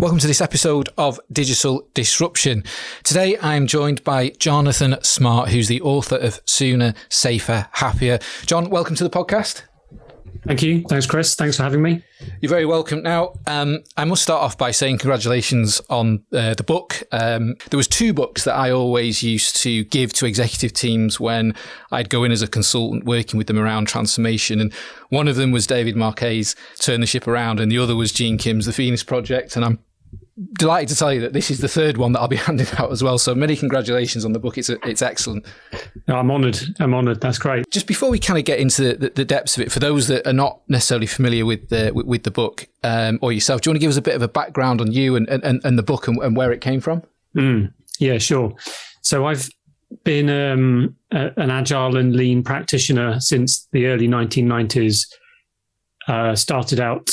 Welcome to this episode of Digital Disruption. Today I'm joined by Jonathan Smart, who's the author of Sooner, Safer, Happier. John, welcome to the podcast. Thank you. Thanks, Chris. Thanks for having me. You're very welcome. Now, I must start off by saying congratulations on the book. There was two books that I always used to give to executive teams when I'd go in as a consultant working with them around transformation. And one of them was David Marquet's Turn the Ship Around, and the other was Gene Kim's The Phoenix Project. And I'm delighted to tell you that this is the third one that I'll be handing out as well. So many congratulations on the book. It's excellent. No, I'm honoured. That's great. Just before we kind of get into the depths of it, for those that are not necessarily familiar with the book or yourself, do you want to give us a bit of a background on you and the book and where it came from? Yeah, sure. So I've been an agile and lean practitioner since the early 1990s. Started out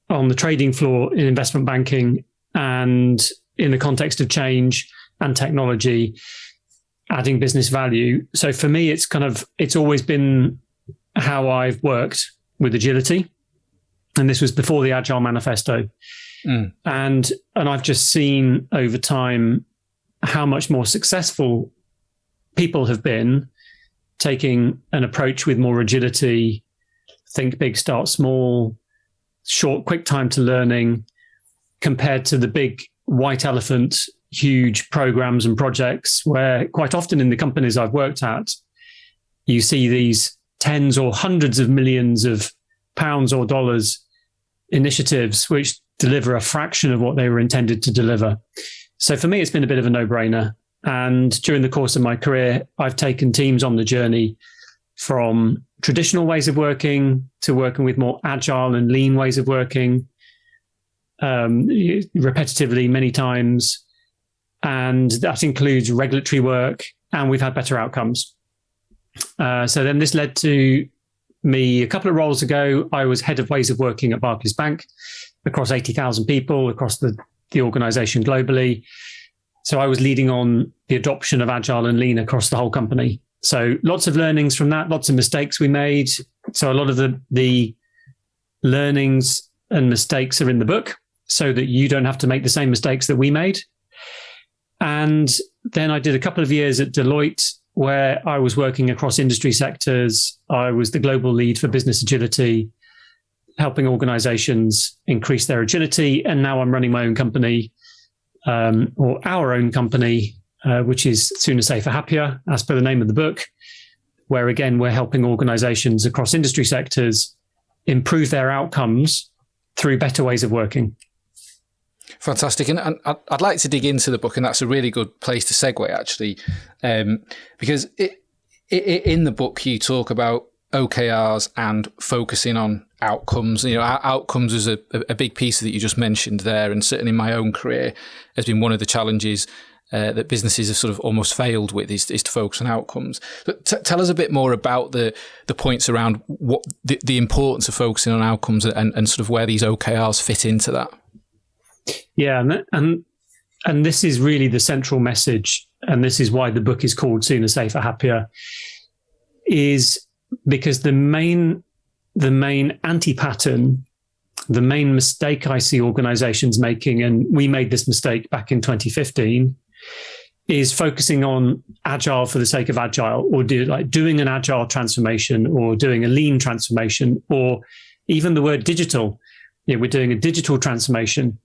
on the trading floor in investment banking, and in the context of change and technology, adding business value. So for me, it's always been how I've worked with agility. And this was before the Agile Manifesto. And I've just seen over time how much more successful people have been taking an approach with more agility, think big, start small, short, quick time to learning, compared to the big white elephant, huge programs and projects where quite often in the companies I've worked at, you see these tens or hundreds of millions of pounds or dollars initiatives which deliver a fraction of what they were intended to deliver. So for me, it's been a bit of a no-brainer. And during the course of my career, I've taken teams on the journey from traditional ways of working to working with more agile and lean ways of working, repetitively many times. And that includes regulatory work, and we've had better outcomes. So then this led to me a couple of roles ago. I was head of ways of working at Barclays Bank across 80,000 people across the organization globally. So I was leading on the adoption of agile and lean across the whole company. So lots of learnings from that, lots of mistakes we made. So a lot of the learnings and mistakes are in the book so that you don't have to make the same mistakes that we made. And then I did a couple of years at Deloitte where I was working across industry sectors. I was the global lead for business agility, helping organizations increase their agility. And now I'm running my own company, or our own company, which is Sooner, Safer, Happier, as per the name of the book, where again, we're helping organizations across industry sectors improve their outcomes through better ways of working. Fantastic. And I'd like to dig into the book, and that's a really good place to segue, actually, because in the book, you talk about OKRs and focusing on outcomes. You know, outcomes is a big piece that you just mentioned there, and certainly in my own career has been one of the challenges that businesses have sort of almost failed with is to focus on outcomes. But tell us a bit more about the points around what the importance of focusing on outcomes and sort of where these OKRs fit into that. Yeah, and this is really the central message, and this is why the book is called Sooner, Safer, Happier, is because the main anti-pattern, the main mistake I see organizations making, and we made this mistake back in 2015, is focusing on agile for the sake of agile, or doing an agile transformation, or doing a lean transformation, or even the word digital. Yeah, we're doing a digital transformation.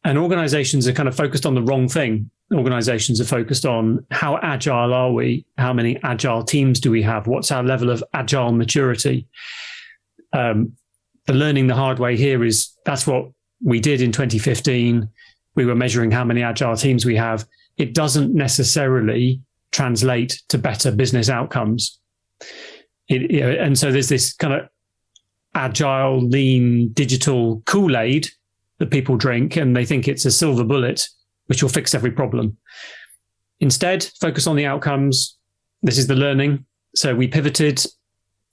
And organizations are kind of focused on the wrong thing. Organizations are focused on how agile are we? How many agile teams do we have? What's our level of agile maturity? The learning the hard way here is that's what we did in 2015. We were measuring how many agile teams we have. It doesn't necessarily translate to better business outcomes. And so there's this kind of agile, lean, digital Kool-Aid that people drink, and they think it's a silver bullet which will fix every problem. Instead, focus on the outcomes. This is the learning. So we pivoted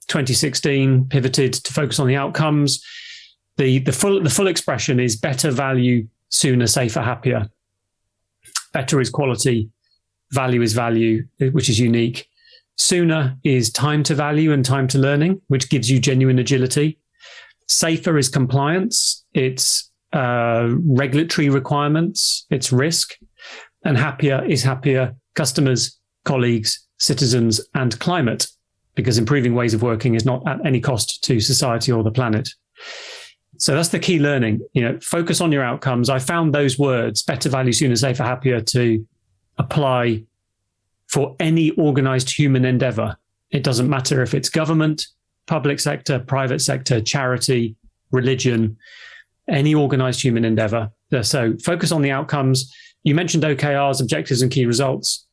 2016, pivoted to focus on the outcomes. The full expression is better value, sooner, safer, happier. Better is quality, value is value, which is unique. Sooner is time to value and time to learning, which gives you genuine agility. Safer is compliance. It's regulatory requirements, it's risk, and happier is happier customers, colleagues, citizens, and climate, because improving ways of working is not at any cost to society or the planet. So that's the key learning. Focus on your outcomes. I found those words, better, value, sooner, safer, happier, to apply for any organized human endeavor. It doesn't matter if it's government, public sector, private sector, charity, religion, any organized human endeavor. So focus on the outcomes. You mentioned OKRs, objectives and key results.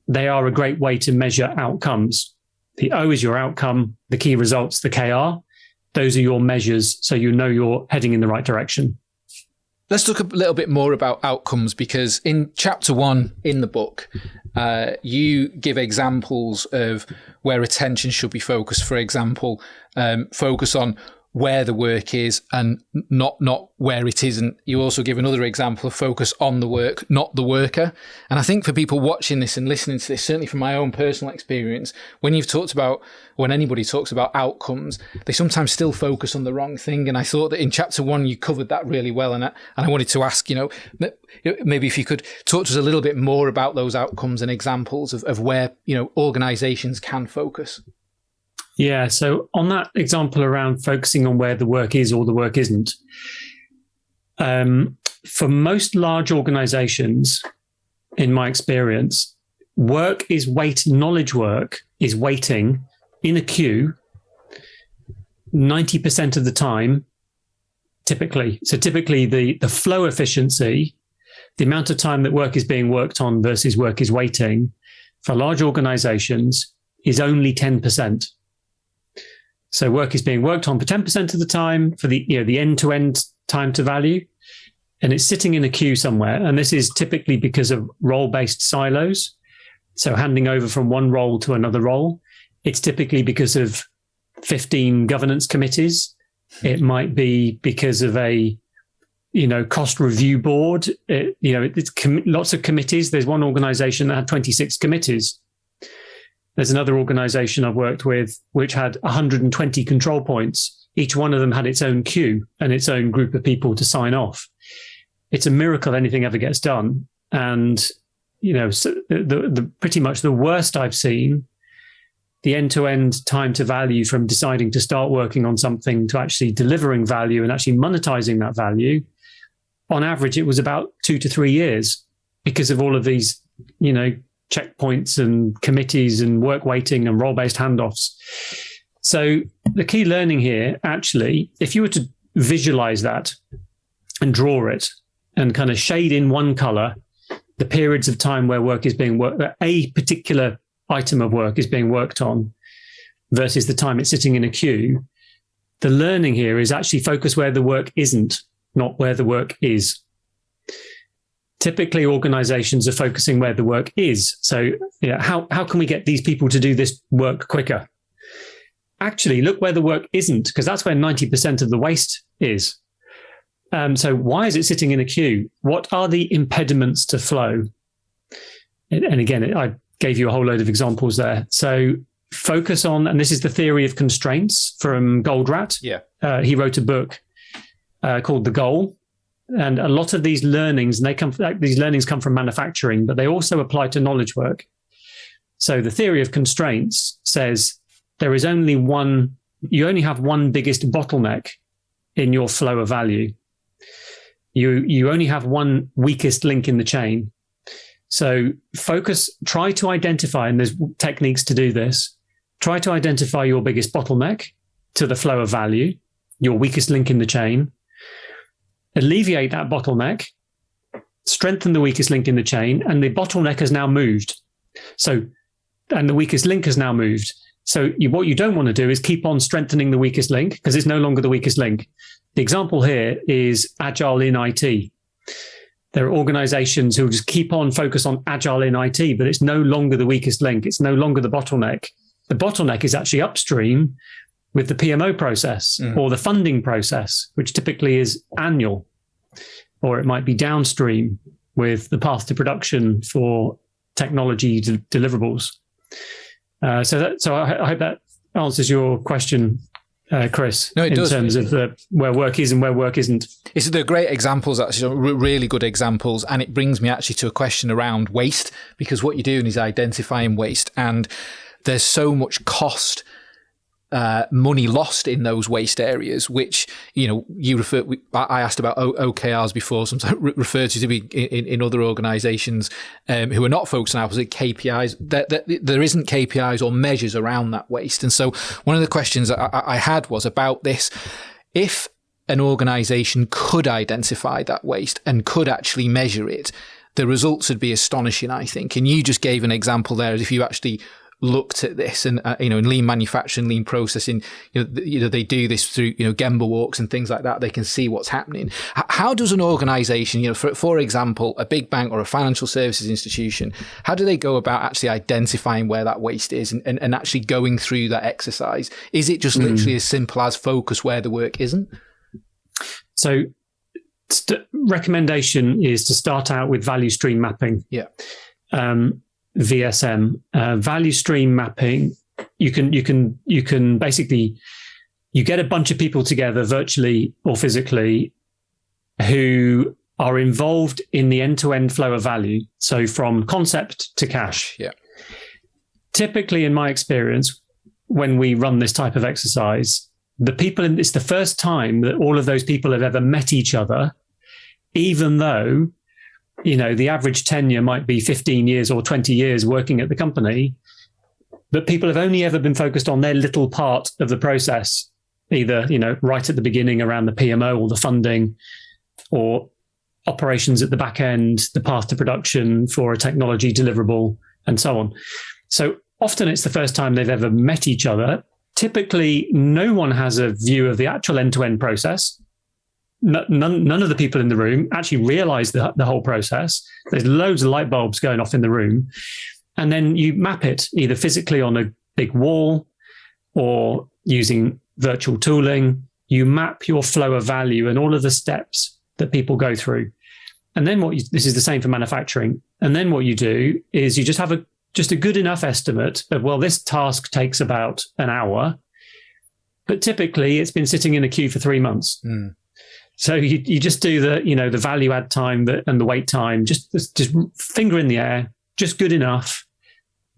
They are a great way to measure outcomes. The O is your outcome, the key results, the KR. Those are your measures, so you know you're heading in the right direction. Let's talk a little bit more about outcomes, because in chapter 1 in the book, you give examples of where attention should be focused. For example, focus on where the work is and not where it isn't. You also give another example of focus on the work, not the worker. And I think for people watching this and listening to this, certainly from my own personal experience, when anybody talks about outcomes, they sometimes still focus on the wrong thing. And I thought that in chapter 1, you covered that really well. And I wanted to ask, maybe if you could talk to us a little bit more about those outcomes and examples of where, organizations can focus. Yeah, so on that example around focusing on where the work is or the work isn't, for most large organizations, in my experience, knowledge work is waiting in a queue 90% of the time, typically. So typically the flow efficiency, the amount of time that work is being worked on versus work is waiting, for large organizations is only 10%. So work is being worked on for 10% of the time for the end-to-end time to value, and it's sitting in a queue somewhere. And this is typically because of role-based silos. So handing over from one role to another role. It's typically because of 15 governance committees. It might be because of a cost review board. It's lots of committees. There's one organization that had 26 committees. There's another organization I've worked with which had 120 control points. Each one of them had its own queue and its own group of people to sign off. It's a miracle anything ever gets done. And, so the pretty much the worst I've seen, the end-to-end time to value from deciding to start working on something to actually delivering value and actually monetizing that value, on average, it was about 2 to 3 years because of all of these, checkpoints and committees and work waiting and role-based handoffs. So the key learning here, actually, if you were to visualize that and draw it and kind of shade in one color the periods of time where work is being worked, a particular item of work is being worked on versus the time it's sitting in a queue, the learning here is actually focus where the work isn't, not where the work is. Typically, organizations are focusing where the work is. So, how can we get these people to do this work quicker? Actually, look where the work isn't, because that's where 90% of the waste is. So why is it sitting in a queue? What are the impediments to flow? And again, I gave you a whole load of examples there. So focus on, and this is the theory of constraints from Goldratt. Yeah. He wrote a book called The Goal. And a lot of these learnings, these learnings come from manufacturing, but they also apply to knowledge work. So the theory of constraints says you only have one biggest bottleneck in your flow of value. You only have one weakest link in the chain. So try to identify, and there's techniques to do this, try to identify your biggest bottleneck to the flow of value, your weakest link in the chain. Alleviate that bottleneck, strengthen the weakest link in the chain, and the bottleneck has now moved. And the weakest link has now moved. So what you don't want to do is keep on strengthening the weakest link because it's no longer the weakest link. The example here is agile in IT. There are organizations who just keep on focus on agile in IT, but it's no longer the weakest link. It's no longer the bottleneck. The bottleneck is actually upstream with the PMO process or the funding process, which typically is annual, or it might be downstream with the path to production for technology deliverables. So I hope that answers your question Chris, No, it in does. terms of where work is and where work isn't. They're great examples, actually, really good examples. And it brings me actually to a question around waste, because what you're doing is identifying waste, and there's so much cost, money lost in those waste areas, which, I asked about OKRs before, sometimes referred to be in other organisations who are not focused on opposite KPIs. There isn't KPIs or measures around that waste. And so one of the questions I had was about this. If an organisation could identify that waste and could actually measure it, the results would be astonishing, I think. And you just gave an example there as if you actually looked at this, and in lean manufacturing, lean processing, they do this through Gemba walks and things like that. They can see what's happening. How does an organisation, for example, a big bank or a financial services institution, how do they go about actually identifying where that waste is and actually going through that exercise? Is it just literally as simple as focus where the work isn't? So, recommendation is to start out with value stream mapping. Yeah. VSM, value stream mapping. You can basically, you get a bunch of people together virtually or physically who are involved in the end-to-end flow of value. So from concept to cash. Yeah. Typically, in my experience, when we run this type of exercise, it's the first time that all of those people have ever met each other, even though the average tenure might be 15 years or 20 years working at the company, but people have only ever been focused on their little part of the process, either, right at the beginning around the PMO or the funding, or operations at the back end, the path to production for a technology deliverable, and so on. So often it's the first time they've ever met each other. Typically, no one has a view of the actual end-to-end process. None of the people in the room actually realize the whole process. There's loads of light bulbs going off in the room. And then you map it either physically on a big wall or using virtual tooling. You map your flow of value and all of the steps that people go through. And then this is the same for manufacturing. And then what you do is you just have a good enough estimate of, well, this task takes about an hour, but typically it's been sitting in a queue for 3 months. So you just do the value add time and the wait time, just finger in the air, just good enough.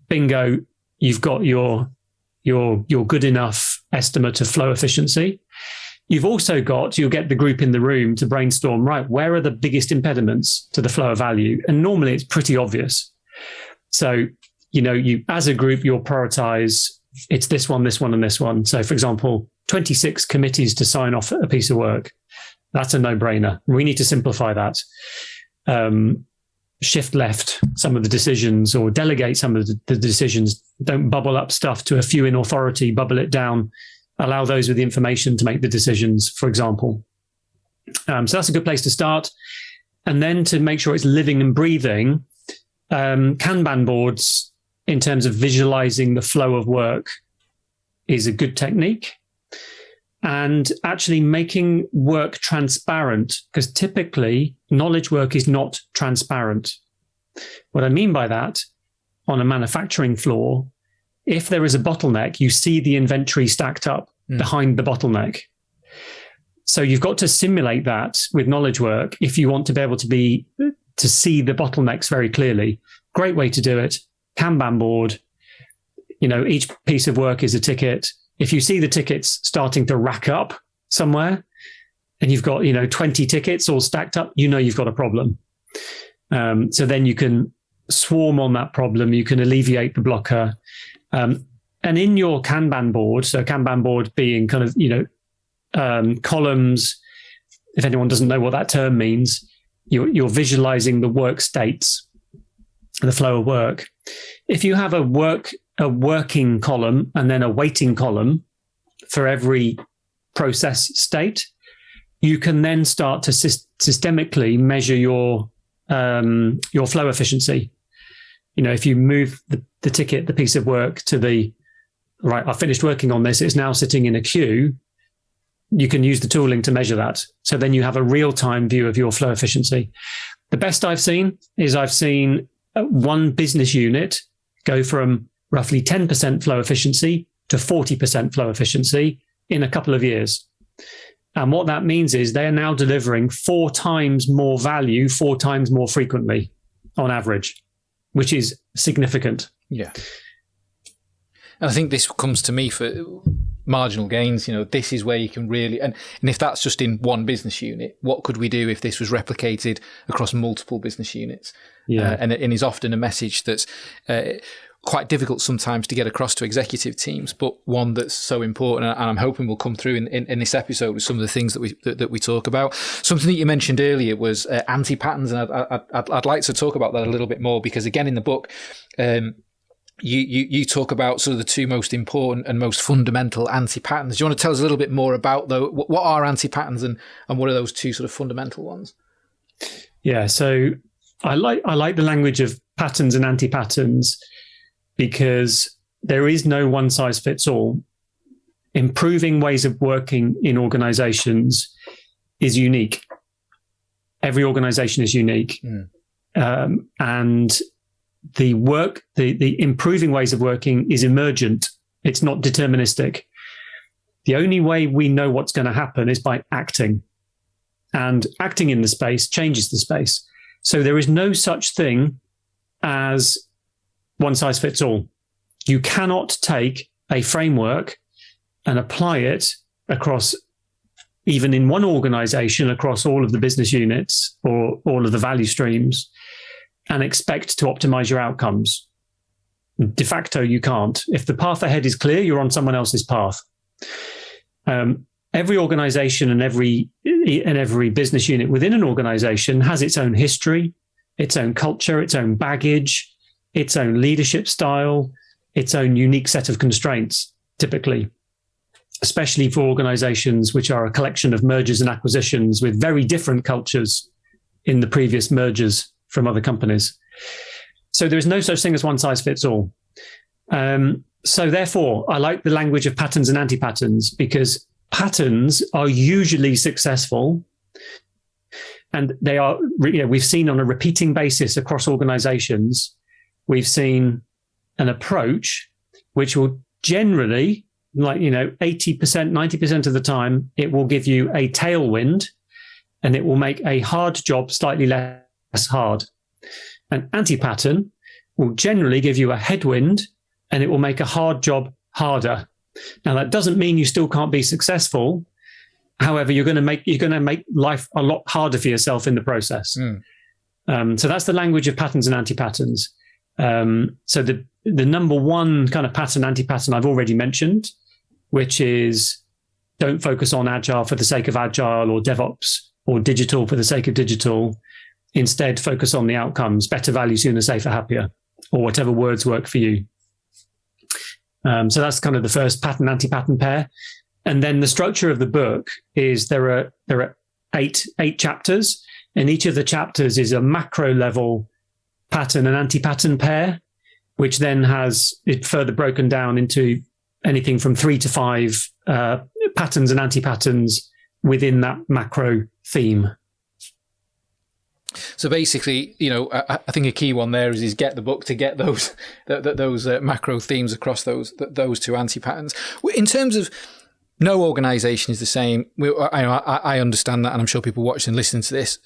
Bingo, you've got your good enough estimate of flow efficiency. You've also you'll get the group in the room to brainstorm, right, where are the biggest impediments to the flow of value? And normally it's pretty obvious. So, you as a group, you'll prioritize, it's this one, and this one. So for example, 26 committees to sign off a piece of work. That's a no-brainer. We need to simplify that. Shift left some of the decisions or delegate some of the decisions. Don't bubble up stuff to a few in authority, bubble it down. Allow those with the information to make the decisions, for example. So that's a good place to start. And then to make sure it's living and breathing, Kanban boards in terms of visualizing the flow of work is a good technique. And actually making work transparent, because typically knowledge work is not transparent. What I mean by that, on a manufacturing floor, if there is a bottleneck, you see the inventory stacked up behind the bottleneck. So you've got to simulate that with knowledge work if you want to be able to see the bottlenecks very clearly. Great way to do it. Kanban board, each piece of work is a ticket. If you see the tickets starting to rack up somewhere and you've got, 20 tickets all stacked up, you've got a problem. So then you can swarm on that problem. You can alleviate the blocker. And in your Kanban board, so Kanban board being kind of, columns, if anyone doesn't know what that term means, you're visualizing the work states, the flow of work. If you have a working column and then a waiting column for every process state, you can then start to systemically measure your flow efficiency. If you move the ticket, the piece of work to I finished working on this, it's now sitting in a queue, you can use the tooling to measure that. So then you have a real-time view of your flow efficiency. The best I've seen is one business unit go from roughly 10% flow efficiency to 40% flow efficiency in a couple of years. And what that means is they are now delivering 4 times more value, 4 times more frequently on average, which is significant. Yeah. And I think this comes to me for marginal gains. This is where you can really, and if that's just in one business unit, what could we do if this was replicated across multiple business units? Yeah. And it is often a message that's quite difficult sometimes to get across to executive teams, but one that's so important, and I'm hoping will come through in this episode with some of the things that we talk about. Something that you mentioned earlier was anti-patterns, and I'd like to talk about that a little bit more, because again in the book, you talk about sort of the 2 most important and most fundamental anti-patterns. Do you want to tell us a little bit more about what are anti-patterns and what are those 2 sort of fundamental ones? Yeah, so I like the language of patterns and anti-patterns, because there is no one size fits all. Improving ways of working in organizations is unique. Every organization is unique. And the improving ways of working is emergent. It's not deterministic. The only way we know what's going to happen is by acting. And acting in the space changes the space. So there is no such thing as one size fits all. You cannot take a framework and apply it across, even in one organization, across all of the business units or all of the value streams, and expect to optimize your outcomes. De facto, you can't. If the path ahead is clear, you're on someone else's path. Every organization and every business unit within an organization has its own history, its own culture, its own baggage, its own leadership style, its own unique set of constraints, typically, especially for organizations which are a collection of mergers and acquisitions with very different cultures in the previous mergers from other companies. So there is no such thing as one size fits all. So therefore, I like the language of patterns and anti-patterns, because patterns are usually successful, and they are, we've seen on a repeating basis across organizations, we've seen an approach which will generally, 80%, 90% of the time, it will give you a tailwind, and it will make a hard job slightly less hard. An anti-pattern will generally give you a headwind, and it will make a hard job harder. Now, that doesn't mean you still can't be successful. However, you're going to make life a lot harder for yourself in the process. So that's the language of patterns and anti-patterns. So the number one kind of pattern, anti-pattern, I've already mentioned, which is don't focus on agile for the sake of agile, or DevOps, or digital for the sake of digital. Instead, focus on the outcomes: better, value, sooner, safer, happier, or whatever words work for you. So that's kind of the first pattern, anti-pattern pair. And then the structure of the book is there are eight chapters, and each of the chapters is a macro level pattern and anti-pattern pair, which then has it further broken down into anything from 3 to 5 patterns and anti-patterns within that macro theme. So basically, I think a key one there is get the book to get those macro themes across those 2 anti-patterns. In terms of no organisation is the same. I understand that, and I'm sure people watching and listening to this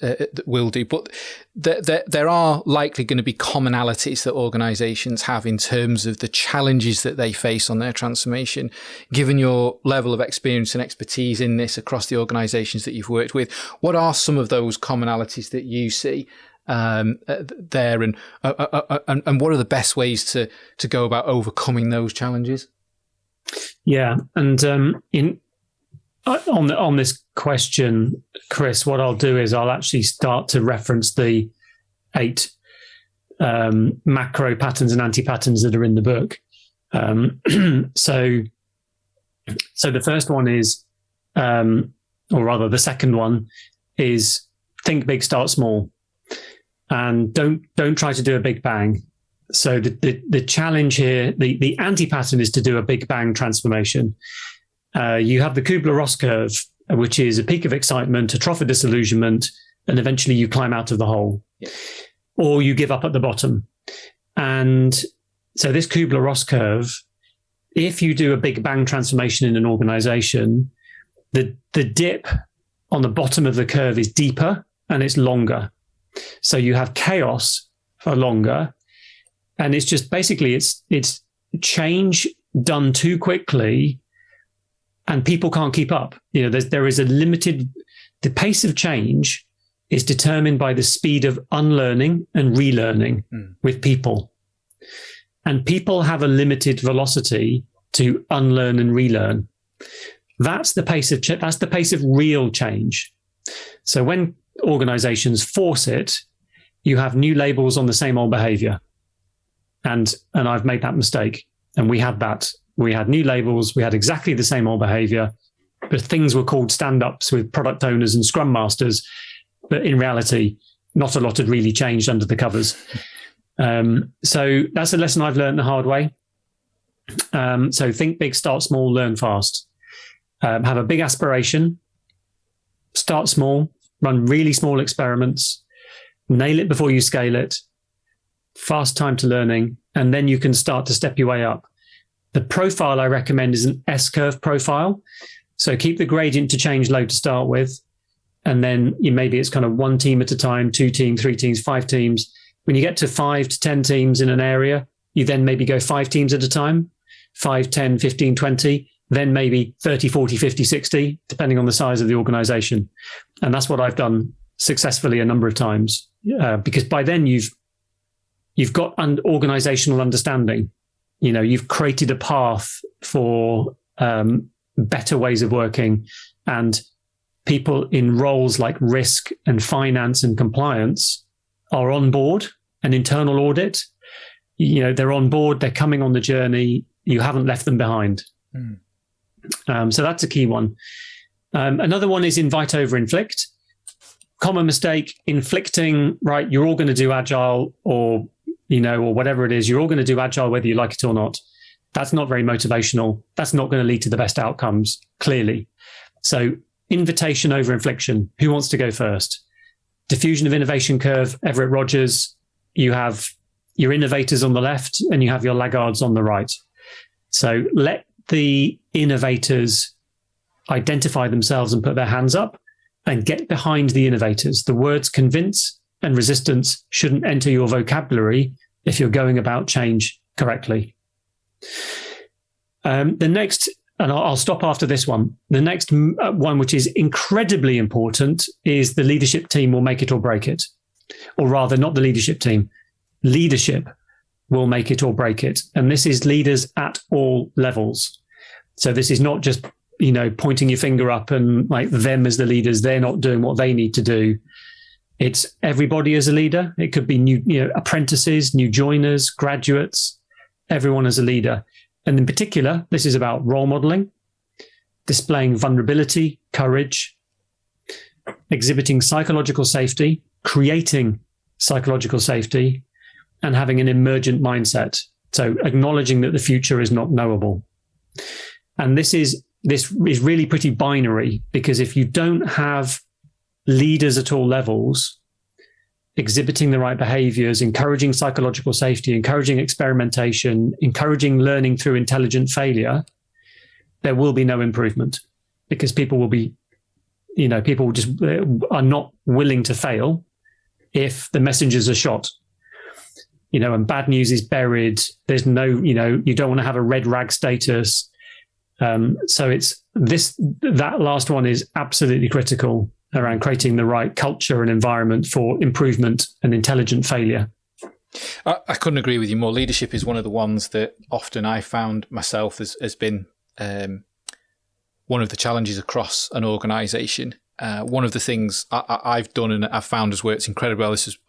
will do. But there are likely going to be commonalities that organisations have in terms of the challenges that they face on their transformation. Given your level of experience and expertise in this across the organisations that you've worked with, what are some of those commonalities that you see there, and what are the best ways to go about overcoming those challenges? Yeah, and on this question, Chris, what I'll do is I'll actually start to reference the 8 macro patterns and anti-patterns that are in the book. So the first one is, or rather, the second one is think big, start small, and don't try to do a big bang. So the challenge here, the anti-pattern is to do a big bang transformation. You have the Kubler-Ross curve, which is a peak of excitement, a trough of disillusionment, and eventually you climb out of the hole. Yeah. Or you give up at the bottom. And so this Kubler-Ross curve if you do a big bang transformation in an organization, the dip on the bottom of the curve is deeper and it's longer. So you have chaos for longer. And it's just basically it's change done too quickly and people can't keep up. There is a limited, the pace of change is determined by the speed of unlearning and relearning with people. And people have a limited velocity to unlearn and relearn. That's the pace of that's the pace of real change. So when organizations force it, you have new labels on the same old behavior. And I've made that mistake. And we had that. We had new labels. We had exactly the same old behavior, but things were called stand-ups with product owners and scrum masters. But in reality, not a lot had really changed under the covers. So that's a lesson I've learned the hard way. So think big, start small, learn fast. Have a big aspiration, start small, run really small experiments, nail it before you scale it, fast time to learning, and then you can start to step your way up. The profile I recommend is an S-curve profile. So keep the gradient to change low to start with. And then maybe it's kind of one team at a time, 2 teams, 3 teams, 5 teams. When you get to 5 to 10 teams in an area, you then maybe go 5 teams at a time, 5, 10, 15, 20, then maybe 30, 40, 50, 60, depending on the size of the organization. And that's what I've done successfully a number of times, because by then you've got an organizational understanding. You've created a path for better ways of working, and people in roles like risk and finance and compliance are on board. An internal audit, they're on board, they're coming on the journey. You haven't left them behind. So that's a key one. Another one is invite over inflict. Common mistake, inflicting, right? You're all going to do agile or whatever it is. You're all going to do agile, whether you like it or not. That's not very motivational. That's not going to lead to the best outcomes, clearly. So invitation over infliction. Who wants to go first? Diffusion of innovation curve, Everett Rogers. You have your innovators on the left and you have your laggards on the right. So let the innovators identify themselves and put their hands up and get behind the innovators. The words convince and resistance shouldn't enter your vocabulary if you're going about change correctly. The next, and I'll stop after this one. The next one, which is incredibly important, is the leadership team will make it or break it. Or rather, not the leadership team. Leadership will make it or break it. And this is leaders at all levels. So this is not just, pointing your finger up and like them as the leaders, they're not doing what they need to do. It's everybody as a leader. It could be new, apprentices, new joiners, graduates, everyone as a leader. And in particular, this is about role modeling, displaying vulnerability, courage, exhibiting psychological safety, creating psychological safety, and having an emergent mindset. So acknowledging that the future is not knowable. And this is really pretty binary, because if you don't have leaders at all levels exhibiting the right behaviors, encouraging psychological safety, encouraging experimentation, encouraging learning through intelligent failure, there will be no improvement, because people will be, people just are not willing to fail if the messengers are shot. And bad news is buried. There's no, you don't want to have a red rag status. So that last one is absolutely critical around creating the right culture and environment for improvement and intelligent failure. I couldn't agree with you more. Leadership is one of the ones that often I found myself has been one of the challenges across an organisation. One of the things I've done and I've found has worked incredibly well, this is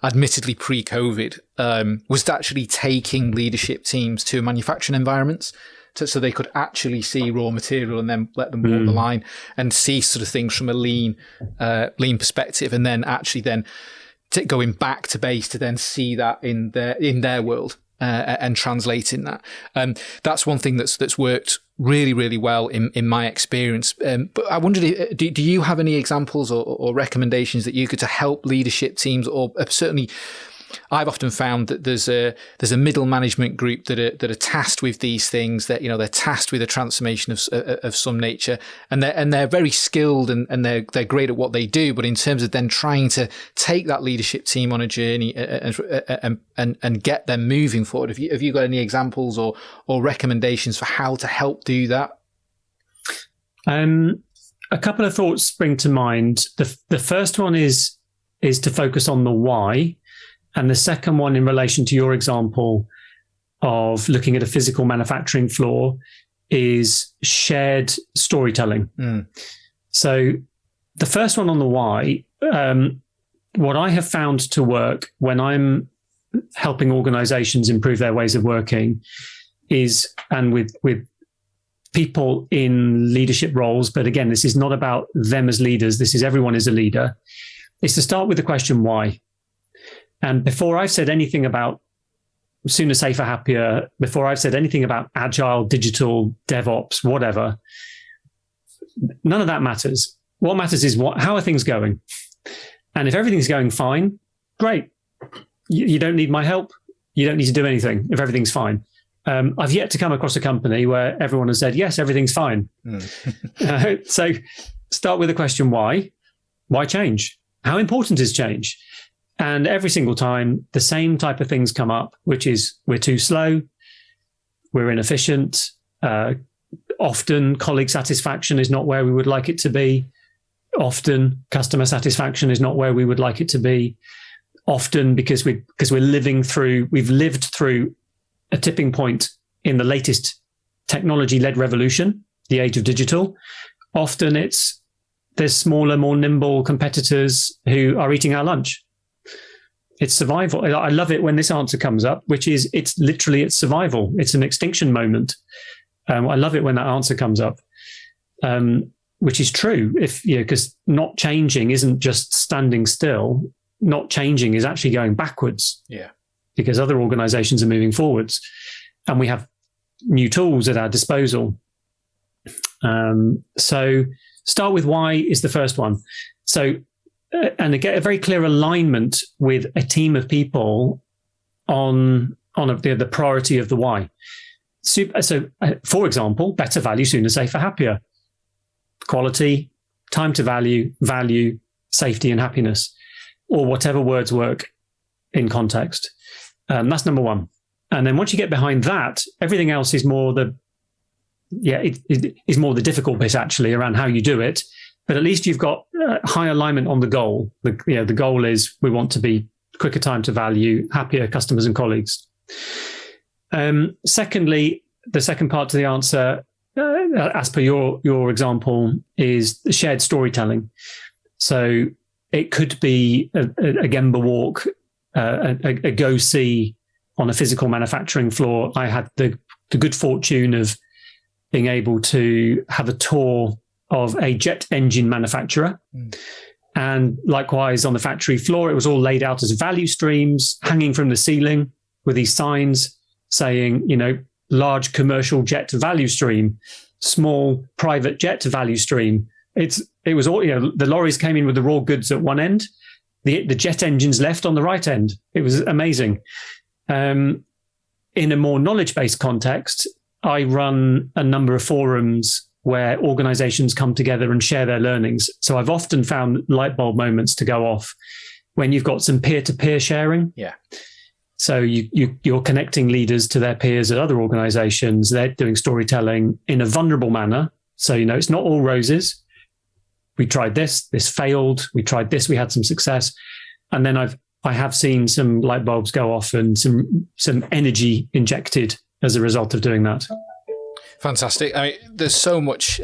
admittedly pre-COVID, was actually taking leadership teams to manufacturing environments so they could actually see raw material and then let them walk the line and see sort of things from a lean perspective, and then actually then going back to base to then see that in their world and translating that. That's one thing that's worked really, really well in my experience. But I wondered, do you have any examples or recommendations that you could to help leadership teams, or certainly I've often found that there's a middle management group that are tasked with these things, that they're tasked with a transformation of some nature, and they're very skilled and they're great at what they do. But in terms of then trying to take that leadership team on a journey and get them moving forward, have you got any examples or recommendations for how to help do that? A couple of thoughts spring to mind. The first one is to focus on the why. And the second one, in relation to your example of looking at a physical manufacturing floor, is shared storytelling. So the first one on the why, what I have found to work when I'm helping organizations improve their ways of working is, and with people in leadership roles, but again, this is not about them as leaders, this is everyone is a leader, is to start with the question why. And before I've said anything about sooner, safer, happier, before I've said anything about agile, digital, DevOps, whatever, none of that matters. What matters is how are things going? And if everything's going fine, great. You don't need my help. You don't need to do anything if everything's fine. I've yet to come across a company where everyone has said, yes, everything's fine. So start with the question, why? Why change? How important is change? And every single time, the same type of things come up, which is we're too slow, we're inefficient. Often colleague satisfaction is not where we would like it to be. Often customer satisfaction is not where we would like it to be. Often because we've lived through a tipping point in the latest technology-led revolution, the age of digital. Often there's smaller, more nimble competitors who are eating our lunch. It's survival. I love it when this answer comes up, which is it's survival. It's an extinction moment. I love it when that answer comes up, which is true. Because not changing isn't just standing still. Not changing is actually going backwards. Yeah. Because other organizations are moving forwards and we have new tools at our disposal. So start with why is the first one. So, and get a very clear alignment with a team of people on the priority of the why. So, for example, better value, sooner, safer, happier. Quality, time to value, safety and happiness, or whatever words work in context. That's number one. And then once you get behind that, everything else is more it is more the difficult bit actually around how you do it. But at least you've got high alignment on the goal. The goal is we want to be quicker time to value, happier customers and colleagues. Secondly, the second part to the answer, as per your example, is the shared storytelling. So it could be a Gemba walk, a go-see on a physical manufacturing floor. I had the good fortune of being able to have a tour of a jet engine manufacturer. And likewise on the factory floor, it was all laid out as value streams hanging from the ceiling with these signs saying, large commercial jet value stream, small private jet value stream. It was all, the lorries came in with the raw goods at one end, the jet engines left on the right end. It was amazing. In a more knowledge-based context, I run a number of forums where organizations come together and share their learnings. So I've often found light bulb moments to go off when you've got some peer-to-peer sharing. Yeah. So you're connecting leaders to their peers at other organizations. They're doing storytelling in a vulnerable manner. So, it's not all roses. We tried this failed. We tried this, we had some success. And then I have seen some light bulbs go off and some energy injected as a result of doing that. Fantastic. I mean, there's so much,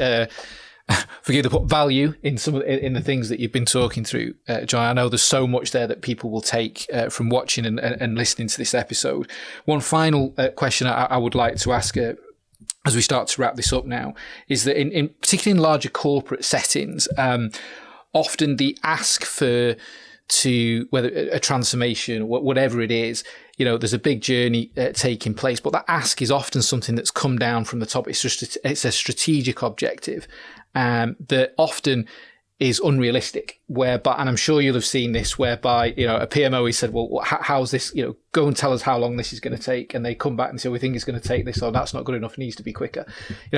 forgive the value in in the things that you've been talking through, John. I know there's so much there that people will take from watching and listening to this episode. One final question I would like to ask as we start to wrap this up now is that in particularly in larger corporate settings, often the ask to whether a transformation, whatever it is, there's a big journey taking place, but that ask is often something that's come down from the top. It's a strategic objective that often is unrealistic, whereby, and I'm sure you'll have seen this, whereby, a PMO has said, well, how's this, go and tell us how long this is going to take. And they come back and say, we think it's going to take this, or that's not good enough, it needs to be quicker.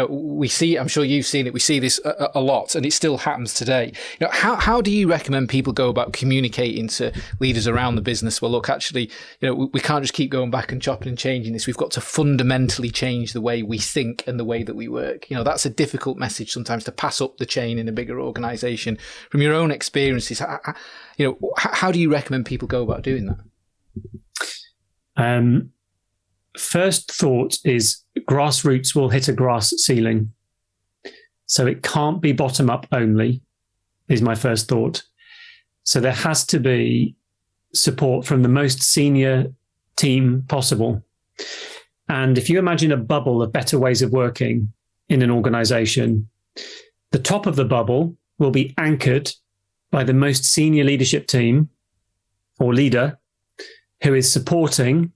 We see, I'm sure you've seen it, we see this a lot, and it still happens today. How do you recommend people go about communicating to leaders around the business? Well, look, actually, we can't just keep going back and chopping and changing this. We've got to fundamentally change the way we think and the way that we work. That's a difficult message sometimes to pass up the chain in a bigger organization. From your own experiences, how do you recommend people go about doing that? First thought is grassroots will hit a glass ceiling. So it can't be bottom up only, is my first thought. So there has to be support from the most senior team possible. And if you imagine a bubble of better ways of working in an organization, the top of the bubble will be anchored by the most senior leadership team or leader who is supporting,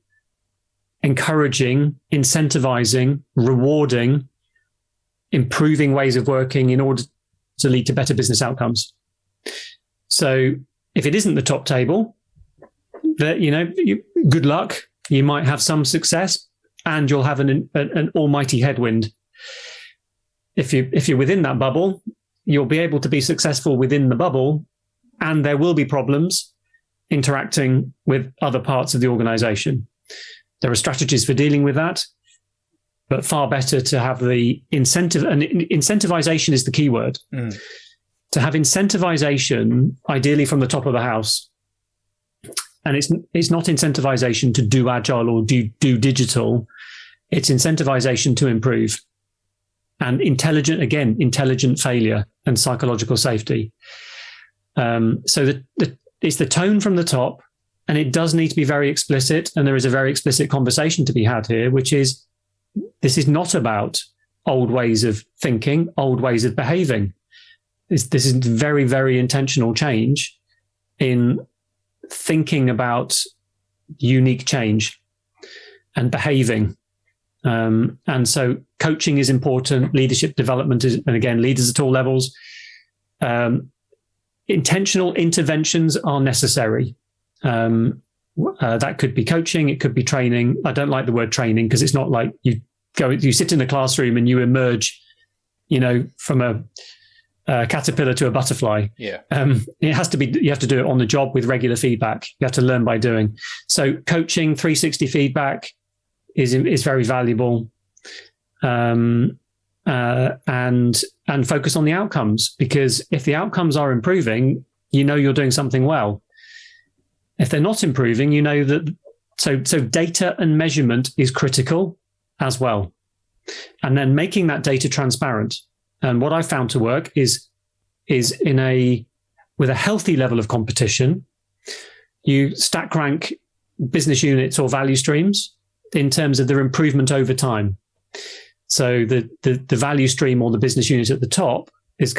encouraging, incentivizing, rewarding, improving ways of working in order to lead to better business outcomes. So if it isn't the top table, good luck. You might have some success and you'll have an almighty headwind. If you're within that bubble, you'll be able to be successful within the bubble, and there will be problems interacting with other parts of the organization. There are strategies for dealing with that, but far better to have the incentive, and incentivization is the key word. To have incentivization, ideally from the top of the house. And it's not incentivization to do agile or do digital. It's incentivization to improve. And intelligent failure and psychological safety. So it's the tone from the top, and it does need to be very explicit. And there is a very explicit conversation to be had here, which is, this is not about old ways of thinking, old ways of behaving. This is very, very intentional change in thinking about unique change and behaving. And so coaching is important, leadership development is, and again, leaders at all levels. Intentional interventions are necessary. That could be coaching, it could be training. I don't like the word training because it's not like you sit in a classroom and you emerge, from a caterpillar to a butterfly. Yeah. It has to be, you have to do it on the job with regular feedback. You have to learn by doing. So coaching, 360 feedback is very valuable. And focus on the outcomes, because if the outcomes are improving, you're doing something well. If they're not improving, that. So data and measurement is critical as well. And then making that data transparent. And what I found to work is with a healthy level of competition, you stack rank business units or value streams in terms of their improvement over time. So the value stream or the business unit at the top has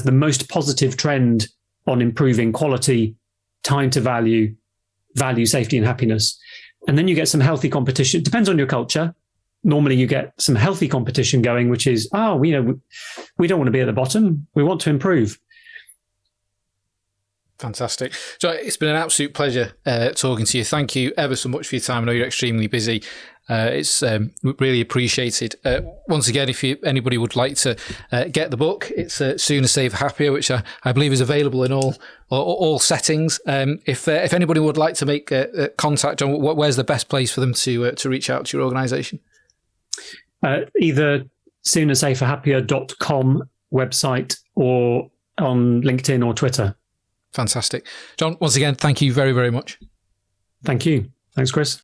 the most positive trend on improving quality, time to value, safety, and happiness. And then you get some healthy competition. It depends on your culture. Normally you get some healthy competition going, which is, we don't want to be at the bottom. We want to improve. Fantastic. So it's been an absolute pleasure talking to you. Thank you ever so much for your time. I know you're extremely busy. It's really appreciated. Once again, if anybody would like to get the book, it's Sooner, Safer, Happier, which I believe is available in all settings. If anybody would like to make contact, John, where's the best place for them to reach out to your organisation? Either soonersaferhappier.com website or on LinkedIn or Twitter. Fantastic. John, once again, thank you very, very much. Thank you. Thanks, Chris.